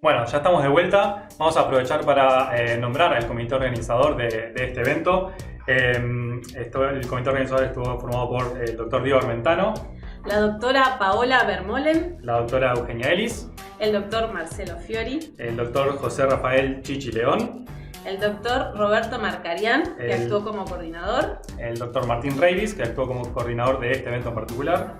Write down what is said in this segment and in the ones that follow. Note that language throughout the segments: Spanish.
Bueno, ya estamos de vuelta. Vamos a aprovechar para nombrar al comité organizador de este evento. El comité organizador estuvo formado por el doctor Diego Armentano, la doctora Paola Vermolen, la doctora Eugenia Ellis, el doctor Marcelo Fiori, el doctor José Rafael Chichi León, el doctor Roberto Marcarián, que actuó como coordinador, el doctor Martín Reivis, que actuó como coordinador de este evento en particular,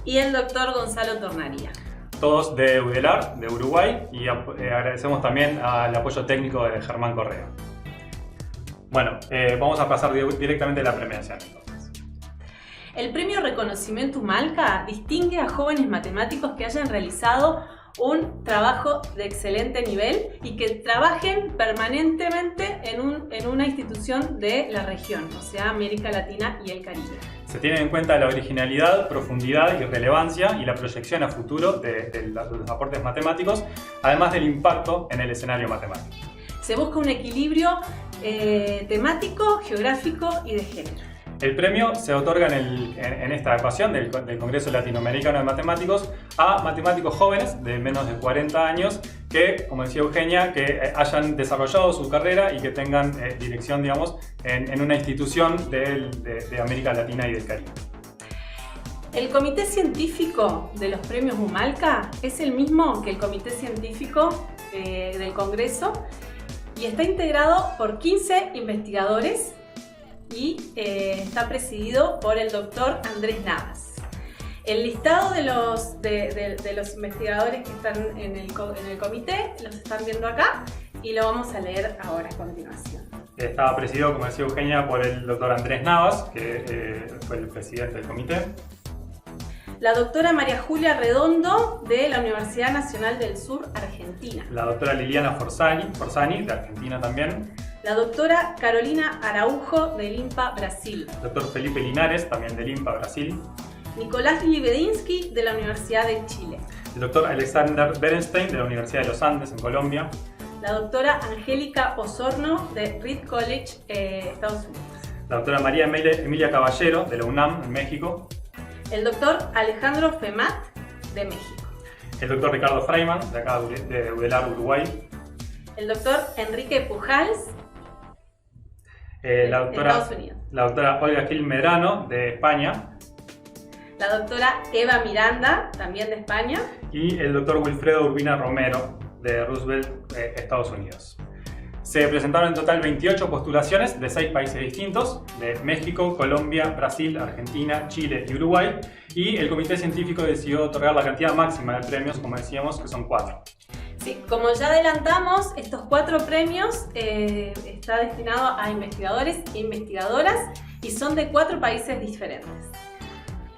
y el doctor Gonzalo Tornaría. Todos de UDELAR, de Uruguay, y agradecemos también al apoyo técnico de Germán Correa. Bueno, vamos a pasar directamente a la premiación entonces. El premio Reconocimiento Humalca distingue a jóvenes matemáticos que hayan realizado un trabajo de excelente nivel y que trabajen permanentemente en una institución de la región, o sea, América Latina y el Caribe. Se tiene en cuenta la originalidad, profundidad y relevancia y la proyección a futuro de los aportes matemáticos, además del impacto en el escenario matemático. Se busca un equilibrio temático, geográfico y de género. El premio se otorga en esta ocasión del Congreso Latinoamericano de Matemáticos a matemáticos jóvenes de menos de 40 años que, como decía Eugenia, que hayan desarrollado su carrera y que tengan dirección, digamos, en una institución de América Latina y del Caribe. El comité científico de los premios Humalca es el mismo que el comité científico del Congreso y está integrado por 15 investigadores y está presidido por el doctor Andrés Navas. El listado de los investigadores que están en el comité los están viendo acá y lo vamos a leer ahora a continuación. Estaba presidido, como decía Eugenia, por el doctor Andrés Navas, que fue el presidente del comité. La doctora María Julia Redondo, de la Universidad Nacional del Sur, Argentina. La doctora Liliana Forzani, de Argentina también. La doctora Carolina Araujo, del INPA, Brasil. Doctor Felipe Linares, también del INPA, Brasil. Nicolás Libedinsky, de la Universidad de Chile. El doctor Alexander Berenstein, de la Universidad de los Andes, en Colombia. La doctora Angélica Osorno, de Reed College, Estados Unidos. La doctora María Emilia Caballero, de la UNAM, en México. El doctor Alejandro Femat, de México. El doctor Ricardo Freiman, de acá de UDELAR, Uruguay. El doctor Enrique Pujals, la Estados Unidos. La doctora Olga Gil Medrano, de España. La doctora Eva Miranda, también de España. Y el doctor Wilfredo Urbina Romero, de Roosevelt, Estados Unidos. Se presentaron en total 28 postulaciones de 6 países distintos, de México, Colombia, Brasil, Argentina, Chile y Uruguay, y el comité científico decidió otorgar la cantidad máxima de premios, como decíamos, que son 4. Sí, como ya adelantamos, estos 4 premios está destinado a investigadores e investigadoras y son de 4 países diferentes.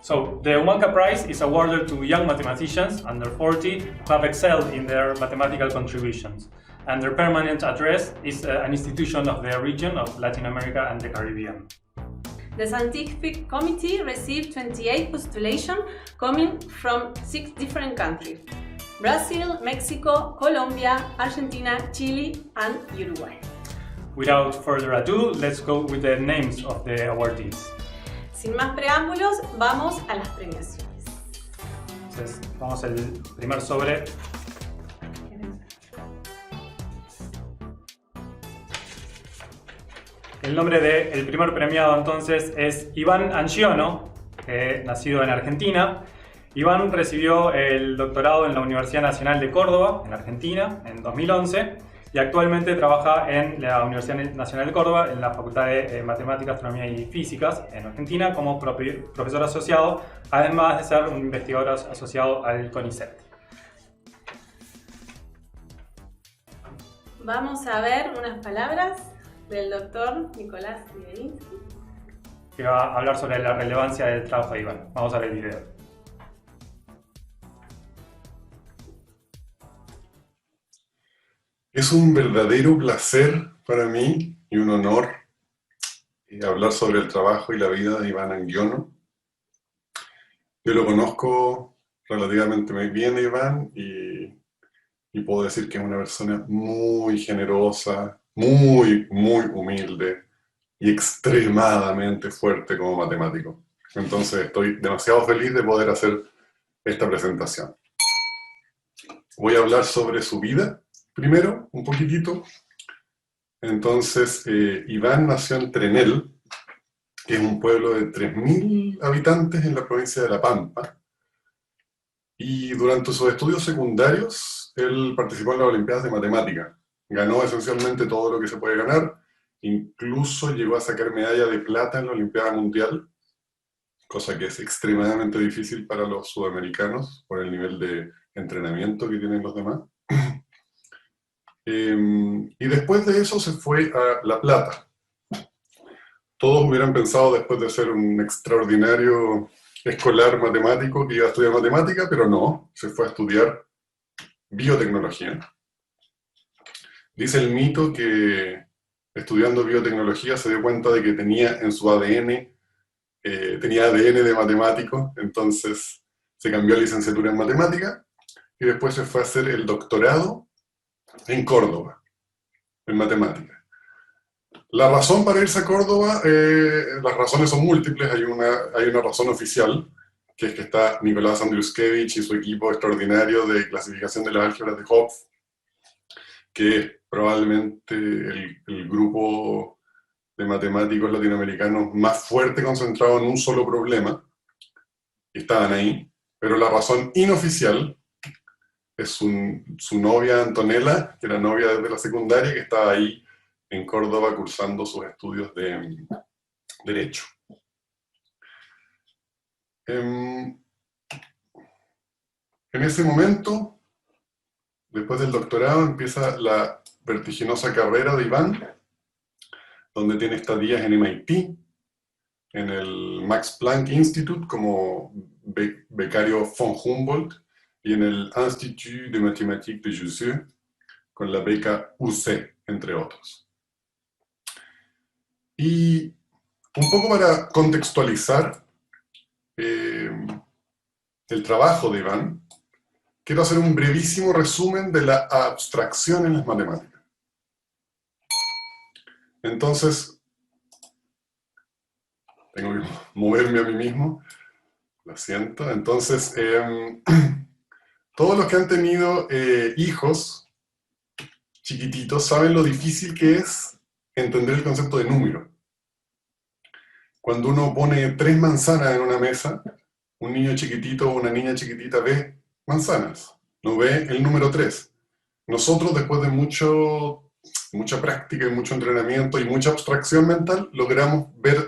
So, the Humalca Prize is awarded to young mathematicians under 40 who have excelled in their mathematical contributions, and their permanent address is an institution of the region of Latin America and the Caribbean. The scientific committee received 28 postulations coming from 6 different countries: Brazil, Mexico, Colombia, Argentina, Chile, and Uruguay. Without further ado, let's go with the names of the awardees. Sin más preámbulos, vamos a las premiaciones. Entonces, vamos al primer sobre. El nombre del primer premiado entonces es Iván Angiono, nacido en Argentina. Iván recibió el doctorado en la Universidad Nacional de Córdoba, en Argentina, en 2011. Y actualmente trabaja en la Universidad Nacional de Córdoba, en la Facultad de Matemáticas, Astronomía y Físicas, en Argentina, como profesor asociado, además de ser un investigador asociado al CONICET. Vamos a ver unas palabras del doctor Nicolás Libedinsky, que va a hablar sobre la relevancia del trabajo de Iván. Vamos a ver el video. Es un verdadero placer para mí y un honor hablar sobre el trabajo y la vida de Iván Angiono. Yo lo conozco relativamente muy bien, Iván, y puedo decir que es una persona muy generosa, muy humilde y extremadamente fuerte como matemático. Entonces estoy demasiado feliz de poder hacer esta presentación. Voy a hablar sobre su vida, primero, un poquitito. Entonces, Iván nació en Trenel, que es un pueblo de 3.000 habitantes en la provincia de La Pampa. Y durante sus estudios secundarios, él participó en las Olimpiadas de Matemática. Ganó esencialmente todo lo que se puede ganar, incluso llegó a sacar medalla de plata en la Olimpiada Mundial, cosa que es extremadamente difícil para los sudamericanos por el nivel de entrenamiento que tienen los demás. Y después de eso se fue a La Plata. Todos hubieran pensado, después de ser un extraordinario escolar matemático, que iba a estudiar matemática, pero no, se fue a estudiar biotecnología. Dice el mito que estudiando biotecnología se dio cuenta de que tenía en su ADN, tenía ADN de matemático, entonces se cambió a licenciatura en matemática y después se fue a hacer el doctorado en Córdoba, en matemática. La razón para irse a Córdoba, las razones son múltiples, hay una razón oficial, que es que está Nicolás Andriuskevich y su equipo extraordinario de clasificación de las álgebras de Hopf, que es probablemente el grupo de matemáticos latinoamericanos más fuerte concentrado en un solo problema, y estaban ahí, pero la razón inoficial es su novia Antonella, que era novia desde la secundaria, que estaba ahí en Córdoba cursando sus estudios de Derecho. En ese momento, después del doctorado, empieza la vertiginosa carrera de Iván, donde tiene estadías en MIT, en el Max Planck Institute como becario von Humboldt, y en el Institut de Mathématiques de Jussieu, con la beca UC, entre otros. Y un poco para contextualizar el trabajo de Iván, quiero hacer un brevísimo resumen de la abstracción en las matemáticas. Entonces, tengo que moverme a mí mismo, lo siento. Entonces, todos los que han tenido hijos chiquititos saben lo difícil que es entender el concepto de número. Cuando uno pone 3 manzanas en una mesa, un niño chiquitito o una niña chiquitita ve manzanas, no ve el número 3. Nosotros, después de mucha práctica y mucho entrenamiento y mucha abstracción mental, logramos ver,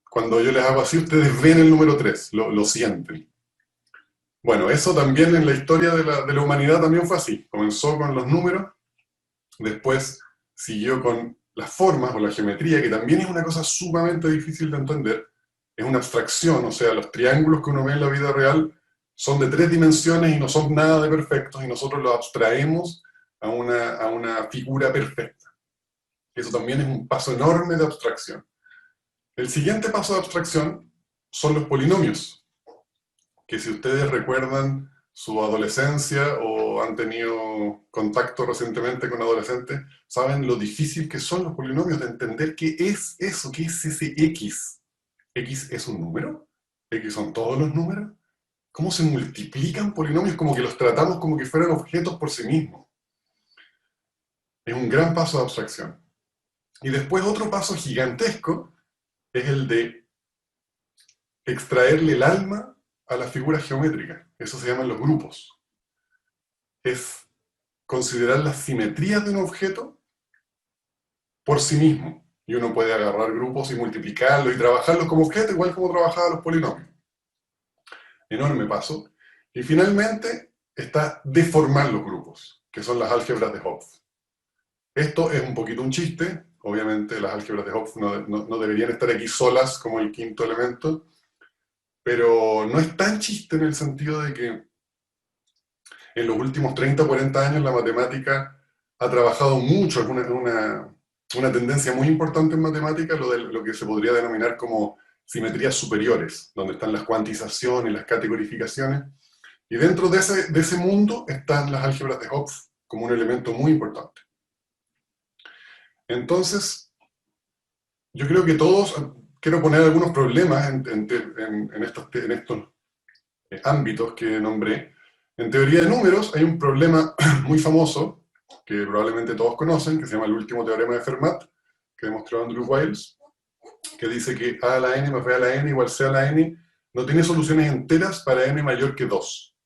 cuando yo les hago así, ustedes ven el número 3, lo sienten. Bueno, eso también en la historia de la humanidad también fue así. Comenzó con los números, después siguió con las formas o la geometría, que también es una cosa sumamente difícil de entender. Es una abstracción, o sea, los triángulos que uno ve en la vida real son de 3 dimensiones y no son nada de perfectos, y nosotros los abstraemos a una figura perfecta. Eso también es un paso enorme de abstracción. El siguiente paso de abstracción son los polinomios, que si ustedes recuerdan su adolescencia o han tenido contacto recientemente con adolescentes, saben lo difícil que son los polinomios, de entender qué es eso, qué es ese X. ¿X es un número? ¿X son todos los números? ¿Cómo se multiplican polinomios? Como que los tratamos como que fueran objetos por sí mismos. Es un gran paso de abstracción. Y después otro paso gigantesco es el de extraerle el alma a las figuras geométricas. Eso se llaman los grupos. Es considerar las simetrías de un objeto por sí mismo. Y uno puede agarrar grupos y multiplicarlos y trabajarlos como objetos, igual como trabajaba los polinomios. Enorme paso. Y finalmente está deformar los grupos, que son las álgebras de Hopf. Esto es un poquito un chiste. Obviamente las álgebras de Hopf no deberían estar aquí solas como el quinto elemento, pero no es tan chiste en el sentido de que en los últimos 30 o 40 años la matemática ha trabajado mucho, es una tendencia muy importante en matemática, lo que se podría denominar como simetrías superiores, donde están las cuantizaciones, las categorificaciones, y dentro de ese mundo están las álgebras de Hopf como un elemento muy importante. Entonces, yo creo que todos, quiero poner algunos problemas en estos ámbitos que nombré. En teoría de números hay un problema muy famoso, que probablemente todos conocen, que se llama el último teorema de Fermat, que demostró Andrew Wiles, que dice que a a la n más b a la n igual c a la n no tiene soluciones enteras para n mayor que 2.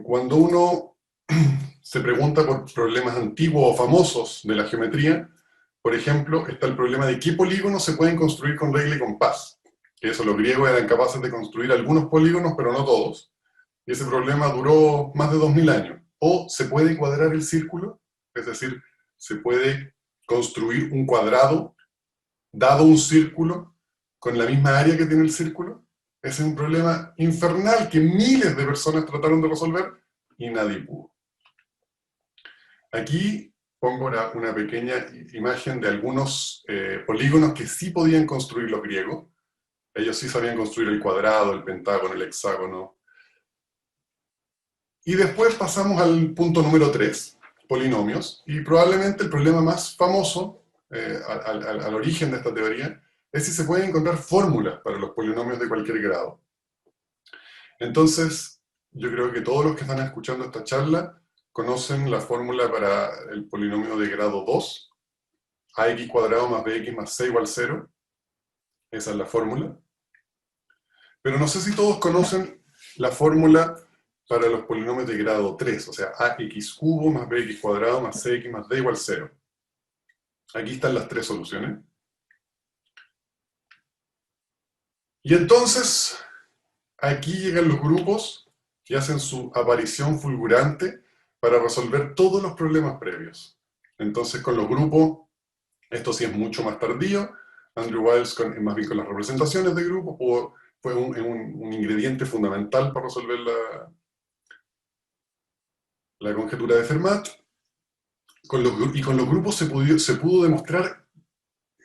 Cuando uno se pregunta por problemas antiguos o famosos de la geometría, por ejemplo, está el problema de qué polígonos se pueden construir con regla y compás. Que eso, los griegos eran capaces de construir algunos polígonos, pero no todos. Y ese problema duró más de 2000 años. O se puede cuadrar el círculo, es decir, se puede construir un cuadrado dado un círculo con la misma área que tiene el círculo. Ese es un problema infernal que miles de personas trataron de resolver y nadie pudo. Aquí pongo una pequeña imagen de algunos polígonos que sí podían construir los griegos. Ellos sí sabían construir el cuadrado, el pentágono, el hexágono. Y después pasamos al punto número 3, polinomios. Y probablemente el problema más famoso, al origen de esta teoría, es si se pueden encontrar fórmulas para los polinomios de cualquier grado. Entonces, yo creo que todos los que están escuchando esta charla conocen la fórmula para el polinomio de grado 2, ax cuadrado más bx más c igual 0. Esa es la fórmula. Pero no sé si todos conocen la fórmula para los polinomios de grado 3, o sea, ax cubo más bx cuadrado más cx más d igual 0. Aquí están las tres soluciones. Y entonces, aquí llegan los grupos y hacen su aparición fulgurante para resolver todos los problemas previos. Entonces, con los grupos, esto sí es mucho más tardío. Andrew Wiles, más bien con las representaciones de grupos, fue un ingrediente fundamental para resolver la conjetura de Fermat. Y con los grupos se pudo demostrar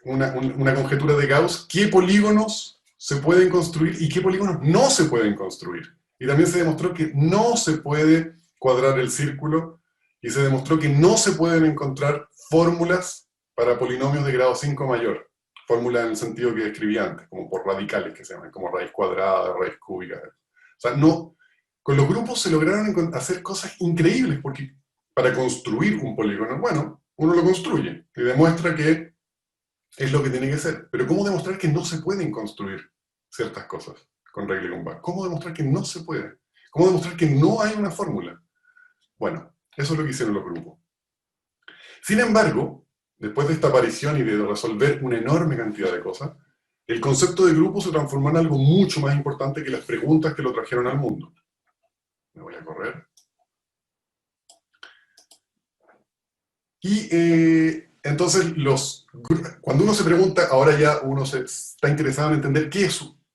una conjetura de Gauss, qué polígonos se pueden construir y qué polígonos no se pueden construir. Y también se demostró que no se puede cuadrar el círculo, y se demostró que no se pueden encontrar fórmulas para polinomios de grado 5 mayor. Fórmulas en el sentido que describí antes, como por radicales que se llaman, como raíz cuadrada, raíz cúbica. O sea, no, con los grupos se lograron hacer cosas increíbles, porque para construir un polígono, bueno, uno lo construye y demuestra que es lo que tiene que ser. Pero ¿cómo demostrar que no se pueden construir ciertas cosas con regla y compás? ¿Cómo demostrar que no se puede? ¿Cómo demostrar que no hay una fórmula? Bueno, eso es lo que hicieron los grupos. Sin embargo, después de esta aparición y de resolver una enorme cantidad de cosas, el concepto de grupo se transformó en algo mucho más importante que las preguntas que lo trajeron al mundo. Me voy a correr. Y entonces, cuando uno se pregunta, ahora ya uno está interesado en entender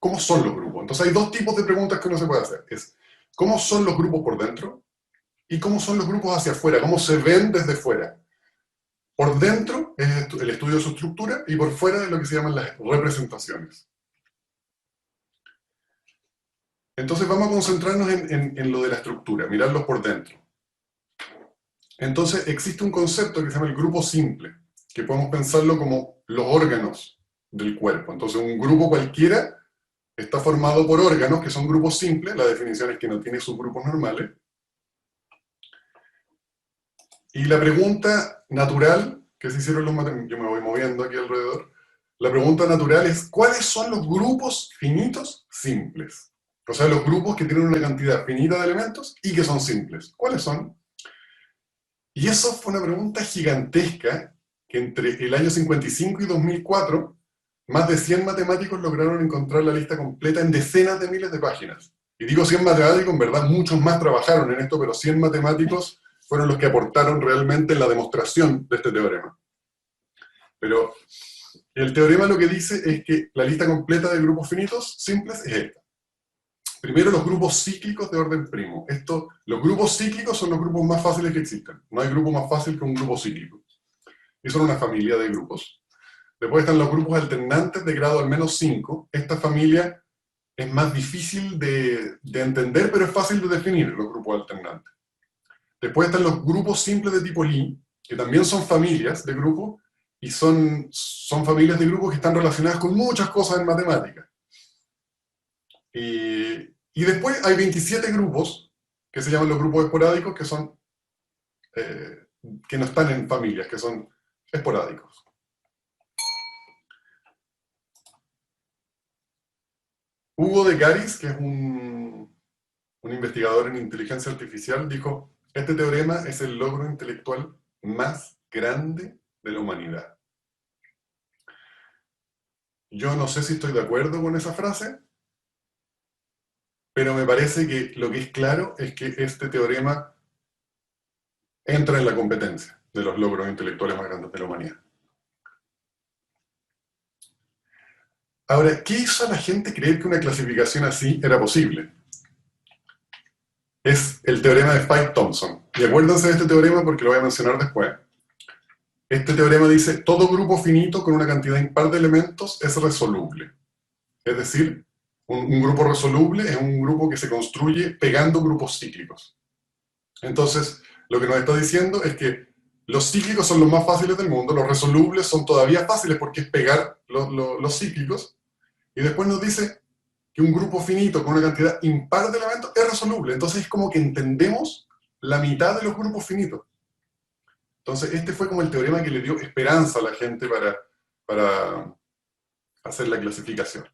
cómo son los grupos. Entonces hay dos tipos de preguntas que uno se puede hacer. Es, ¿cómo son los grupos por dentro? Y ¿cómo son los grupos hacia afuera? ¿Cómo se ven desde fuera? Por dentro es el estudio de su estructura y por fuera es lo que se llaman las representaciones. Entonces vamos a concentrarnos en lo de la estructura, mirarlos por dentro. Entonces existe un concepto que se llama el grupo simple, que podemos pensarlo como los órganos del cuerpo. Entonces un grupo cualquiera está formado por órganos que son grupos simples, la definición es que no tiene subgrupos normales. Y la pregunta natural que se hicieron los matemáticos, yo me voy moviendo aquí alrededor, la pregunta natural es, ¿cuáles son los grupos finitos simples? O sea, los grupos que tienen una cantidad finita de elementos y que son simples. ¿Cuáles son? Y eso fue una pregunta gigantesca, que entre el año 55 y 2004, más de 100 matemáticos lograron encontrar la lista completa en decenas de miles de páginas. Y digo 100 matemáticos, en verdad muchos más trabajaron en esto, pero 100 matemáticos fueron los que aportaron realmente en la demostración de este teorema. Pero el teorema lo que dice es que la lista completa de grupos finitos simples es esta. Primero, los grupos cíclicos de orden primo. Los grupos cíclicos son los grupos más fáciles que existen. No hay grupo más fácil que un grupo cíclico. Y son una familia de grupos. Después están los grupos alternantes de grado al menos 5. Esta familia es más difícil de entender, pero es fácil de definir, los grupos alternantes. Después están los grupos simples de tipo Lie, que también son familias de grupos, y son familias de grupos que están relacionadas con muchas cosas en matemáticas. Y Y después hay 27 grupos, que se llaman los grupos esporádicos, que son, que no están en familias, que son esporádicos. Hugo de Garis, que es un investigador en inteligencia artificial, dijo: este teorema es el logro intelectual más grande de la humanidad. Yo no sé si estoy de acuerdo con esa frase, pero me parece que lo que es claro es que este teorema entra en la competencia de los logros intelectuales más grandes de la humanidad. Ahora, ¿qué hizo a la gente creer que una clasificación así era posible? Es el teorema de Fyfe-Thomson. Y acuérdense de este teorema porque lo voy a mencionar después. Este teorema dice: todo grupo finito con una cantidad impar de elementos es resoluble. Es decir, un grupo resoluble es un grupo que se construye pegando grupos cíclicos. Entonces, lo que nos está diciendo es que los cíclicos son los más fáciles del mundo, los resolubles son todavía fáciles porque es pegar los cíclicos, y después nos dice que un grupo finito con una cantidad impar de elementos es resoluble. Entonces es como que entendemos la mitad de los grupos finitos. Entonces este fue como el teorema que le dio esperanza a la gente para hacer la clasificación.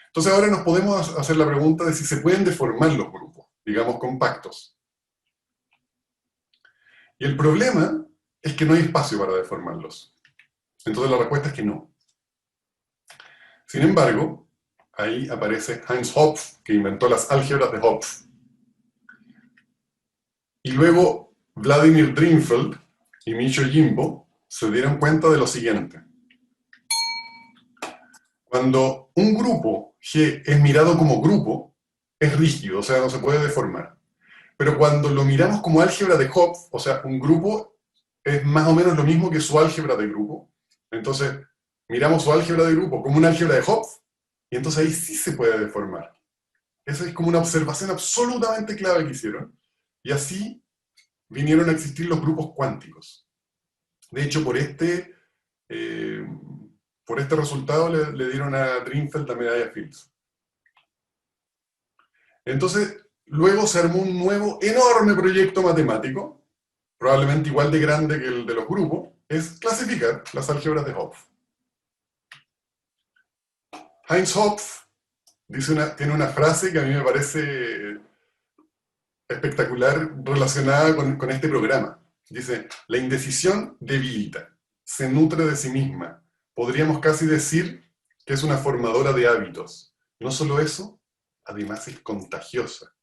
Entonces ahora nos podemos hacer la pregunta de si se pueden deformar los grupos, digamos compactos. Y el problema es que no hay espacio para deformarlos. Entonces la respuesta es que no. Sin embargo, ahí aparece Heinz Hopf, que inventó las álgebras de Hopf. Y luego Vladimir Drinfeld y Michio Jimbo se dieron cuenta de lo siguiente. Cuando un grupo G es mirado como grupo, es rígido, o sea, no se puede deformar. Pero cuando lo miramos como álgebra de Hopf, o sea, un grupo es más o menos lo mismo que su álgebra de grupo, entonces miramos su álgebra de grupo como una álgebra de Hopf, y entonces ahí sí se puede deformar. Esa es como una observación absolutamente clave que hicieron. Y así vinieron a existir los grupos cuánticos. De hecho, por este resultado le dieron a Drinfeld la medalla Fields. Entonces, luego se armó un nuevo, enorme proyecto matemático, probablemente igual de grande que el de los grupos, es clasificar las álgebras de Hopf. Heinz Hopf tiene una frase que a mí me parece espectacular relacionada con este programa. Dice: la indecisión debilita, se nutre de sí misma. Podríamos casi decir que es una formadora de hábitos. No solo eso, además es contagiosa.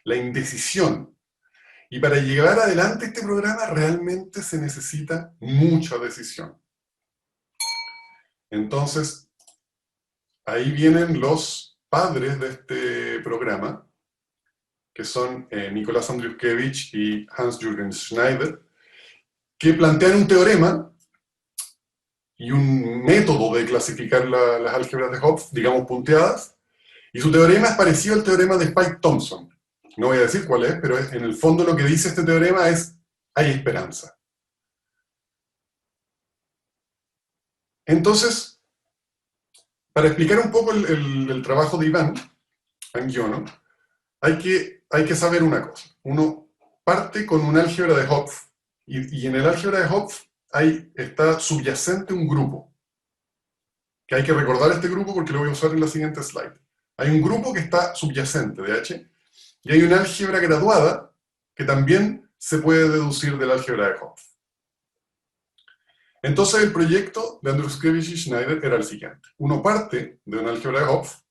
La indecisión. Y para llevar adelante este programa realmente se necesita mucha decisión. Entonces, ahí vienen los padres de este programa, que son Nicolás Andriuskevich y Hans-Jürgen Schneider, que plantean un teorema y un método de clasificar las álgebras de Hopf, digamos punteadas, y su teorema es parecido al teorema de Fyfe-Thomson. No voy a decir cuál es, pero en el fondo lo que dice este teorema es: hay esperanza. Entonces, para explicar un poco el trabajo de Iván Angiono, hay que saber una cosa. Uno parte con un álgebra de Hopf, y en el álgebra de Hopf está subyacente un grupo, que hay que recordar este grupo porque lo voy a usar en la siguiente slide. Hay un grupo que está subyacente de H, y hay una álgebra graduada que también se puede deducir del álgebra de Hopf. Entonces el proyecto de Andriuskevich y Schneider era el siguiente. Uno parte de una álgebra de Hopf,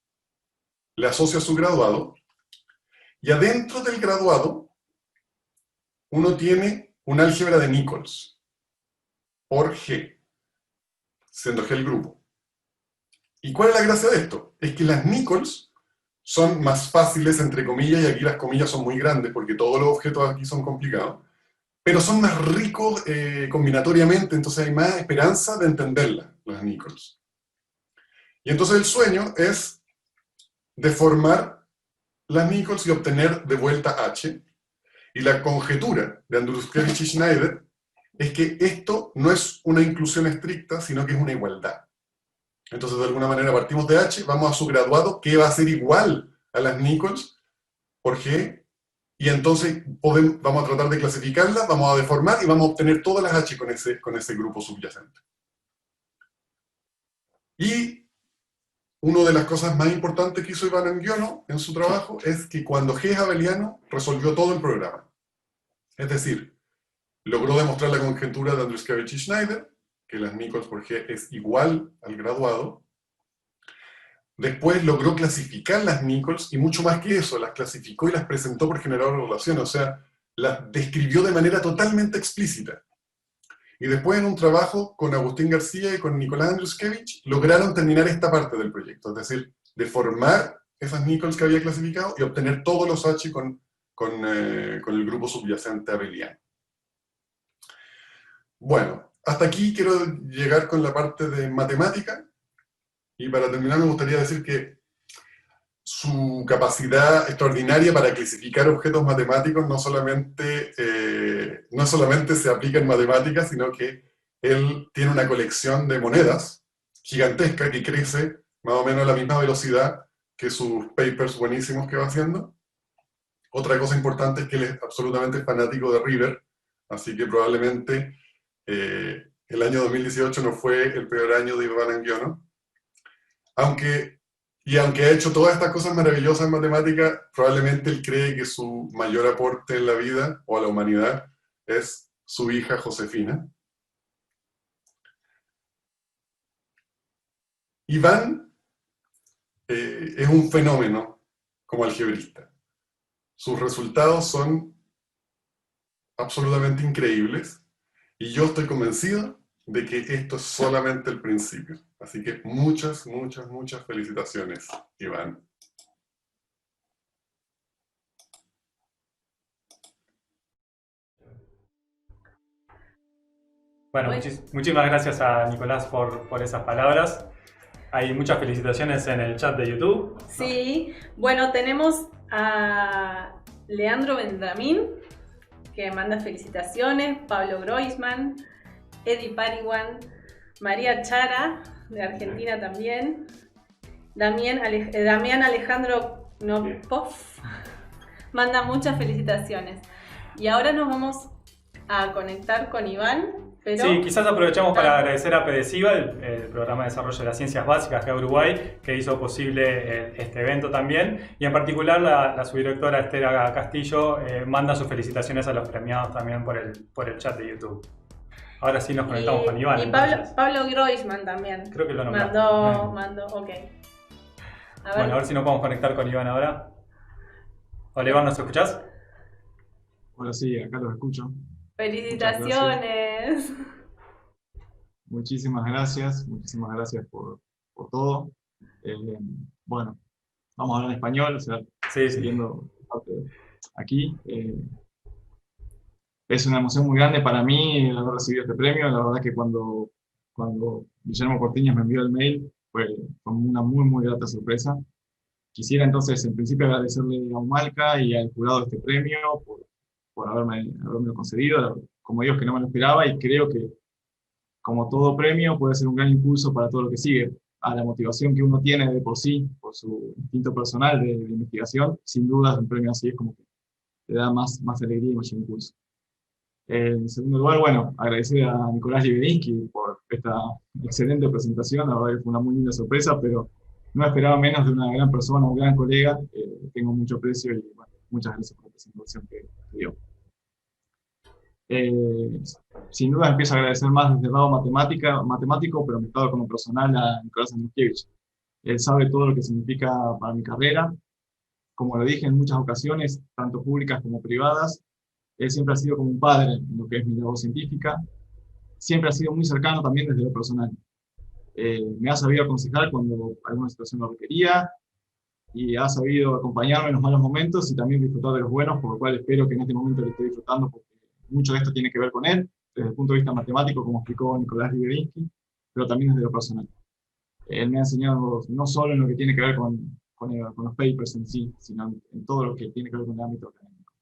le asocia su graduado, y adentro del graduado uno tiene una álgebra de Nichols, por G, siendo G el grupo. ¿Y cuál es la gracia de esto? Es que las Nichols son más fáciles, entre comillas, y aquí las comillas son muy grandes porque todos los objetos aquí son complicados, pero son más ricos combinatoriamente, entonces hay más esperanza de entenderlas, las Nichols. Y entonces el sueño es deformar las Nichols y obtener de vuelta H, y la conjetura de Andriuskevich y Schneider es que esto no es una inclusión estricta, sino que es una igualdad. Entonces, de alguna manera partimos de H, vamos a su graduado, que va a ser igual a las Nichols, por G, y entonces vamos a tratar de clasificarlas, vamos a deformar y vamos a obtener todas las H con ese grupo subyacente. Y una de las cosas más importantes que hizo Iván Anguiono en su trabajo es que cuando G es abeliano, resolvió todo el programa. Es decir, logró demostrar la conjetura de Andruszkiewicz y Schneider, que las Nichols por G es igual al graduado. Después logró clasificar las Nichols, y mucho más que eso, las clasificó y las presentó por generador de relaciones, o sea, las describió de manera totalmente explícita. Y después en un trabajo con Agustín García y con Nicolás Andruszkiewicz, lograron terminar esta parte del proyecto, es decir, deformar esas Nichols que había clasificado y obtener todos los H con el grupo subyacente abeliano. Bueno, hasta aquí quiero llegar con la parte de matemática, y para terminar me gustaría decir que su capacidad extraordinaria para clasificar objetos matemáticos no solamente se aplica en matemáticas, sino que él tiene una colección de monedas gigantesca que crece más o menos a la misma velocidad que sus papers buenísimos que va haciendo. Otra cosa importante es que él es absolutamente fanático de River, así que probablemente el año 2018 no fue el peor año de Iván Anguiono. Aunque ha hecho todas estas cosas maravillosas en matemática, probablemente él cree que su mayor aporte en la vida o a la humanidad es su hija Josefina. Iván es un fenómeno como algebrista. Sus resultados son absolutamente increíbles, y yo estoy convencido de que esto es solamente el principio. Así que muchas, muchas, muchas felicitaciones, Iván. Bueno, muchísimas gracias a Nicolás por esas palabras. Hay muchas felicitaciones en el chat de YouTube, ¿no? Sí, bueno, tenemos a Leandro Vendramín, que manda felicitaciones, Pablo Groisman, Eddie Pariwan, María Chara, de Argentina también, Damián Alejandro Knopov, manda muchas felicitaciones. Y ahora nos vamos a conectar con Iván. Pero... Sí, quizás aprovechamos para agradecer a PDCIVA, el Programa de Desarrollo de las Ciencias Básicas de Uruguay, que hizo posible este evento también, y en particular la subdirectora Estela Castillo manda sus felicitaciones a los premiados también por el chat de YouTube. Ahora sí nos conectamos con Iván. Y Pablo Groisman también. Creo que lo nombraste. Mandó, ok. A ver si nos podemos conectar con Iván ahora. Hola Iván, ¿nos escuchás? Hola, sí, acá los escucho. ¡Felicitaciones! Muchísimas gracias por todo. Bueno, vamos a hablar en español, o sea, siguiendo aquí. Es una emoción muy grande para mí el haber recibido este premio. La verdad que cuando Guillermo Cortiñas me envió el mail, fue una muy, muy grata sorpresa. Quisiera entonces, en principio, agradecerle a Humalca y al jurado de este premio por haberme concedido. Como digo, que no me lo esperaba, y creo que, como todo premio, puede ser un gran impulso para todo lo que sigue. A la motivación que uno tiene de por sí, por su instinto personal de investigación, sin duda un premio así es como que te da más alegría y más impulso. En segundo lugar, bueno, agradecer a Nicolás Libedinsky por esta excelente presentación. La verdad que fue una muy linda sorpresa, pero no esperaba menos de una gran persona, un gran colega. Tengo mucho aprecio y bueno, muchas gracias por la presentación que dio. Sin duda empiezo a agradecer más desde el lado matemático, pero mezclado con lo personal, a Nicolás Andruszkiewicz. Él sabe todo lo que significa para mi carrera. Como lo dije en muchas ocasiones, tanto públicas como privadas, él siempre ha sido como un padre en lo que es mi labor científica. Siempre ha sido muy cercano también desde lo personal. Me ha sabido aconsejar cuando alguna situación lo requería, y ha sabido acompañarme en los malos momentos y también disfrutar de los buenos, por lo cual espero que en este momento le esté disfrutando, porque mucho de esto tiene que ver con él, desde el punto de vista matemático, como explicó Nicolás Libedinsky, pero también desde lo personal. Él me ha enseñado no solo en lo que tiene que ver con los papers en sí, sino en todo lo que tiene que ver con el ámbito académico.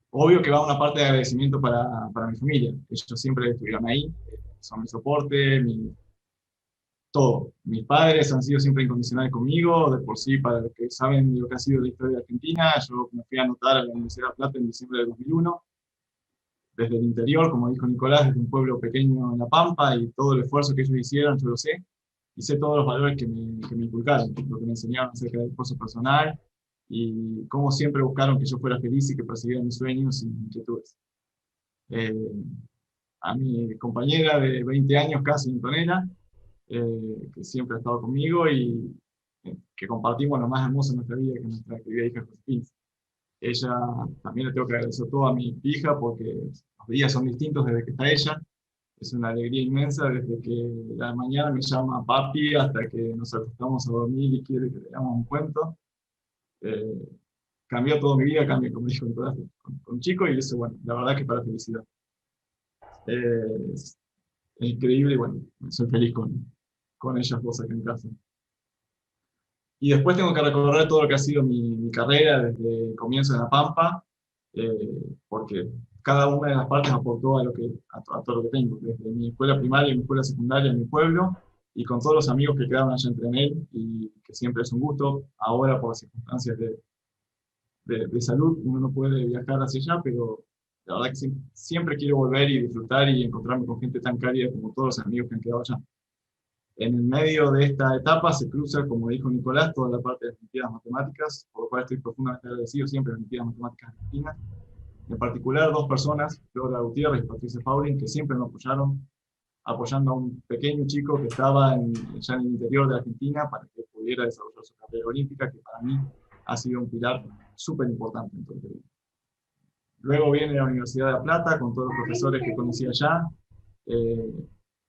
Obvio que va una parte de agradecimiento para mi familia. Ellos siempre estuvieron ahí, son mi soporte, todo. Mis padres han sido siempre incondicionales conmigo, de por sí, para los que saben lo que ha sido la historia de Argentina, yo me fui a anotar a la Universidad de La Plata en diciembre de 2001, desde el interior, como dijo Nicolás, desde un pueblo pequeño en La Pampa, y todo el esfuerzo que ellos hicieron, yo lo sé, y sé todos los valores que me inculcaron, lo que me enseñaron acerca del esfuerzo personal, y cómo siempre buscaron que yo fuera feliz y que persiguiera mis sueños y mis inquietudes. A mi compañera de 20 años, casi Antonella, que siempre ha estado conmigo y que compartimos lo más hermoso de nuestra vida, que es nuestra querida hija Josefina. Ella, también le tengo que agradecer todo a mi hija porque los días son distintos desde que está ella. Es una alegría inmensa desde que la mañana me llama papi hasta que nos acostamos a dormir y quiere que leamos un cuento. Cambió toda mi vida, cambió, como dijo Nicolás, con chico, y eso, bueno, la verdad que para felicidad. Es increíble y bueno, soy feliz con ellas dos acá en casa. Y después tengo que recorrer todo lo que ha sido mi carrera desde el comienzo en La Pampa, porque cada una de las partes aportó a todo lo que tengo, desde mi escuela primaria, mi escuela secundaria, en mi pueblo, y con todos los amigos que quedaron allá entre él, y que siempre es un gusto. Ahora, por las circunstancias de salud, uno no puede viajar hacia allá, pero la verdad que siempre quiero volver y disfrutar y encontrarme con gente tan cálida como todos los amigos que han quedado allá. En el medio de esta etapa se cruza, como dijo Nicolás, toda la parte de las Olimpiadas Matemáticas, por lo cual estoy profundamente agradecido siempre a las Olimpiadas Matemáticas Argentinas. En particular, dos personas, Flora Gutiérrez y Patricia Faulin, que siempre me apoyaron, apoyando a un pequeño chico que estaba ya en el interior de Argentina para que pudiera desarrollar su carrera olímpica, que para mí ha sido un pilar súper importante en todo el periodo. Luego viene la Universidad de La Plata, con todos los profesores que conocí allá.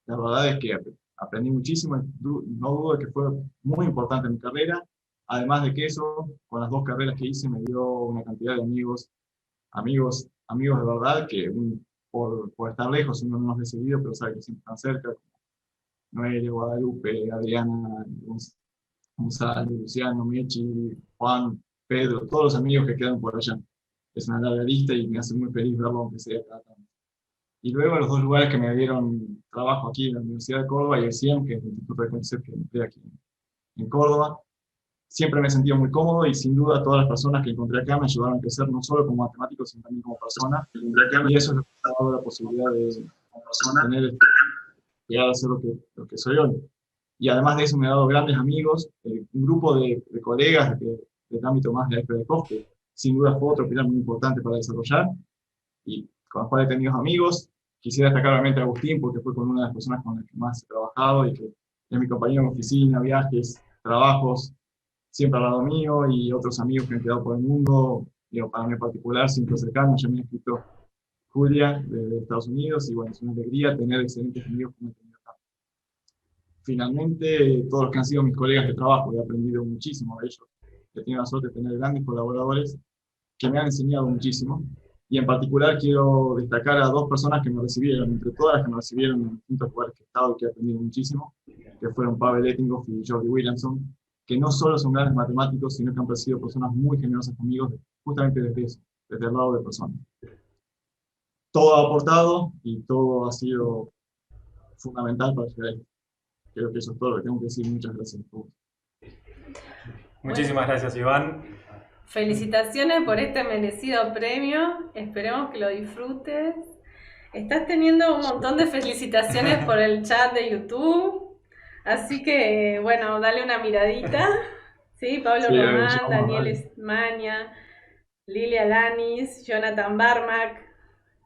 La verdad es que aprendí muchísimo, no dudo de que fue muy importante en mi carrera. Además de que eso, con las dos carreras que hice, me dio una cantidad de amigos de verdad, que por estar lejos uno no los ve seguido, pero sabe que siempre están cerca. Noelia, Guadalupe, Adriana, Gonzalo, Luciano, Mechi, Juan, Pedro, todos los amigos que quedan por allá. Es una larga lista y me hace muy feliz verlo, aunque sea cada tanto. Y luego los dos lugares que me dieron trabajo aquí en la Universidad de Córdoba y el CIEM, que es el Instituto de Concepción que encontré aquí en Córdoba. Siempre me he sentido muy cómodo y sin duda todas las personas que encontré acá me ayudaron a crecer no solo como matemático, sino también como persona. Y eso es lo que me ha dado la posibilidad de tener, llegar a ser lo que soy hoy. Y además de eso me ha dado grandes amigos, un grupo de colegas del ámbito más de la FDCOF, que sin duda fue otro pilar muy importante para desarrollar, y con los cuales he tenido amigos. Quisiera destacar obviamente a Agustín, porque fue con una de las personas con las que más he trabajado, y que es mi compañero en oficina, viajes, trabajos, siempre al lado mío, y otros amigos que han quedado por el mundo, digo, para mí en particular, siempre cercanos. Ya me ha escrito Julia, de Estados Unidos, y bueno, es una alegría tener excelentes amigos como he tenido acá. Finalmente, todos los que han sido mis colegas de trabajo, he aprendido muchísimo de ellos. He tenido la suerte de tener grandes colaboradores que me han enseñado muchísimo, y en particular quiero destacar a dos personas que me recibieron, entre todas las que me recibieron en distintos lugares que he estado y que he aprendido muchísimo, que fueron Pavel Ettinghoff y Jordi Williamson, que no solo son grandes matemáticos, sino que han sido personas muy generosas conmigo, justamente desde eso, desde el lado de personas. Todo ha aportado y todo ha sido fundamental para llegar a esto. Creo que eso es todo lo que tengo que decir. Muchas gracias a todos. Muchísimas gracias, Iván. Felicitaciones por este merecido premio, esperemos que lo disfrutes. Estás teniendo un montón de felicitaciones por el chat de YouTube, así que bueno, dale una miradita. ¿Sí? Pablo Román, Daniel Esmaña, Lilia Lanis, Jonathan Barmack,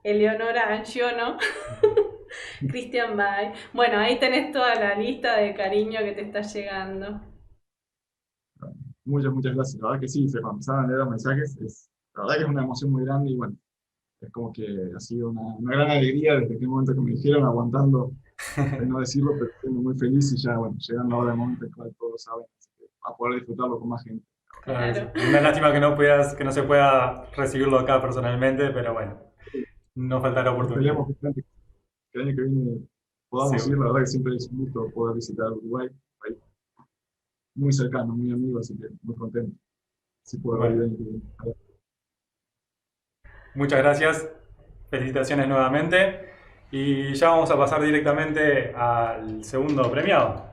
Eleonora Anciono, Cristian Bay. Bueno, ahí tenés toda la lista de cariño que te está llegando. Muchas gracias. La verdad que sí, se empezaron a leer los mensajes. La verdad que es una emoción muy grande y bueno, es como que ha sido una gran alegría desde el momento que me dijeron, aguantando de no decirlo, pero estoy muy feliz y ya, bueno, llegando ahora el momento en el cual todos saben, a poder disfrutarlo con más gente. Claro. Una lástima que no se pueda recibirlo acá personalmente, pero bueno, no faltará oportunidad. Esperemos que el año que viene podamos ir. La verdad que siempre es un gusto poder visitar Uruguay. Muy cercano, muy amigo, así que muy contento. Si puedo ir el año que viene. Muchas gracias, felicitaciones nuevamente, y ya vamos a pasar directamente al segundo premiado.